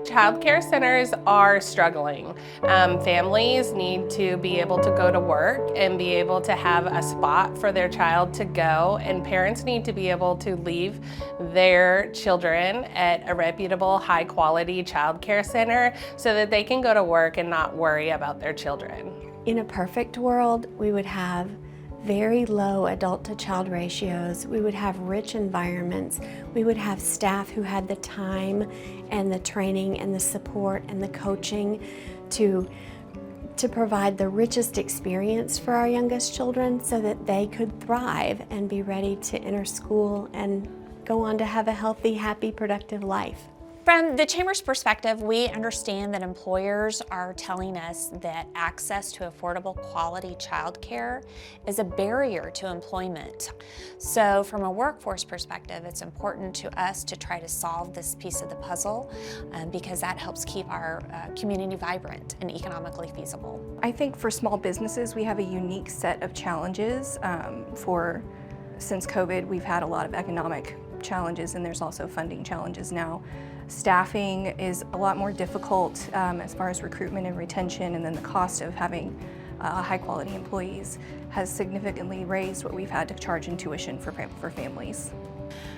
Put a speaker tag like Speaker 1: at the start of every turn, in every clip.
Speaker 1: Child care centers are struggling. Families need to be able to go to work and be able to have a spot for their child to go, and parents need to be able to leave their children at a reputable, high-quality child care center so that they can go to work and not worry about their children.
Speaker 2: In a perfect world, we would have very low adult-to-child ratios. We would have rich environments. We would have staff who had the time and the training and the support and the coaching to provide the richest experience for our youngest children so that they could thrive and be ready to enter school and go on to have a healthy, happy, productive life.
Speaker 3: From the Chamber's perspective, we understand that employers are telling us that access to affordable quality childcare is a barrier to employment. So from a workforce perspective, it's important to us to try to solve this piece of the puzzle because that helps keep our community vibrant and economically feasible.
Speaker 4: I think for small businesses, we have a unique set of challenges. Since COVID, we've had a lot of economic challenges, and there's also funding challenges now. Staffing is a lot more difficult as far as recruitment and retention, and then the cost of having high quality employees has significantly raised what we've had to charge in tuition for families.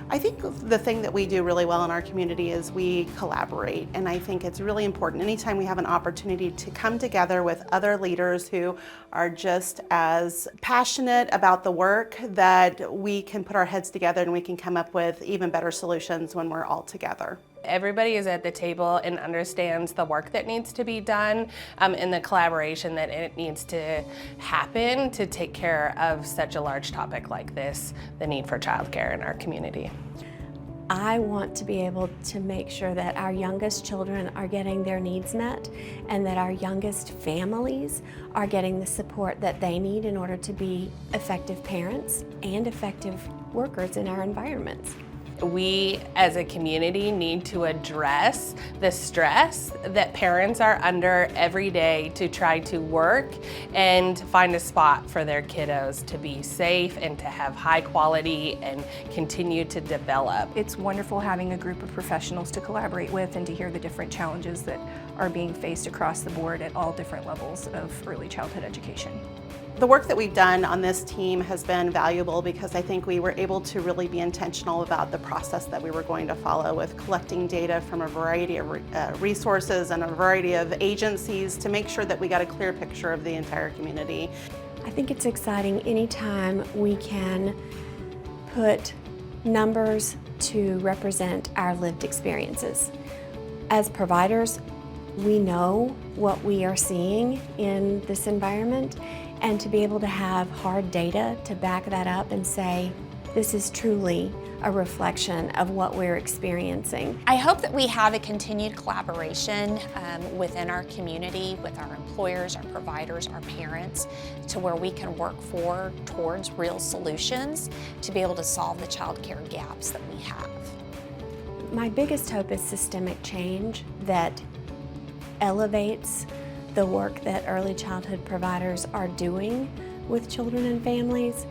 Speaker 5: I think the thing that we do really well in our community is we collaborate, and I think it's really important anytime we have an opportunity to come together with other leaders who are just as passionate about the work, that we can put our heads together and we can come up with even better solutions when we're all together.
Speaker 1: Everybody is at the table and understands the work that needs to be done and the collaboration that it needs to happen to take care of such a large topic like this, the need for childcare in our community.
Speaker 2: I want to be able to make sure that our youngest children are getting their needs met and that our youngest families are getting the support that they need in order to be effective parents and effective workers in our environments.
Speaker 1: We as a community need to address the stress that parents are under every day to try to work and find a spot for their kiddos to be safe and to have high quality and continue to develop.
Speaker 4: It's wonderful having a group of professionals to collaborate with and to hear the different challenges that are being faced across the board at all different levels of early childhood education.
Speaker 5: The work that we've done on this team has been valuable because I think we were able to really be intentional about the process that we were going to follow with collecting data from a variety of resources and a variety of agencies to make sure that we got a clear picture of the entire community.
Speaker 2: I think it's exciting anytime we can put numbers to represent our lived experiences. As providers, we know what we are seeing in this environment, and to be able to have hard data to back that up and say, this is truly a reflection of what we're experiencing.
Speaker 3: I hope that we have a continued collaboration within our community, with our employers, our providers, our parents, to where we can work towards real solutions to be able to solve the child care gaps that we have.
Speaker 2: My biggest hope is systemic change that elevates the work that early childhood providers are doing with children and families,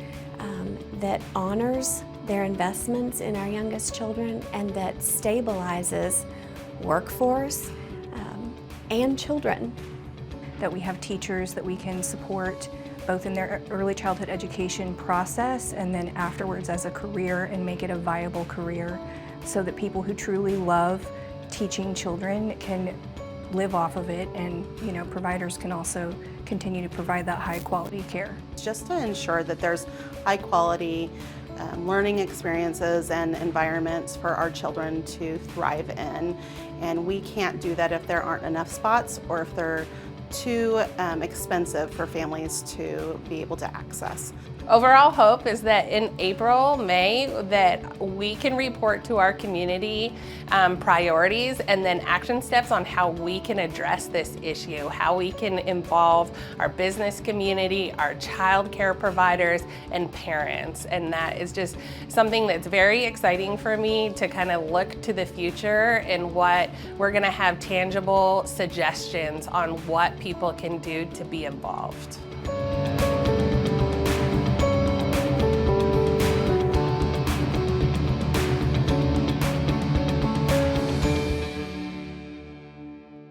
Speaker 2: that honors their investments in our youngest children, and that stabilizes workforce and children.
Speaker 4: That we have teachers that we can support both in their early childhood education process and then afterwards as a career, and make it a viable career so that people who truly love teaching children can live off of it, and providers can also continue to provide that high quality care.
Speaker 5: Just to ensure that there's high quality learning experiences and environments for our children to thrive in, and we can't do that if there aren't enough spots or if they're too expensive for families to be able to access.
Speaker 1: Overall hope is that in April, May, that we can report to our community priorities and then action steps on how we can address this issue, how we can involve our business community, our child care providers, and parents. And that is just something that's very exciting for me to kind of look to the future and what we're gonna have tangible suggestions on what people can do to be involved.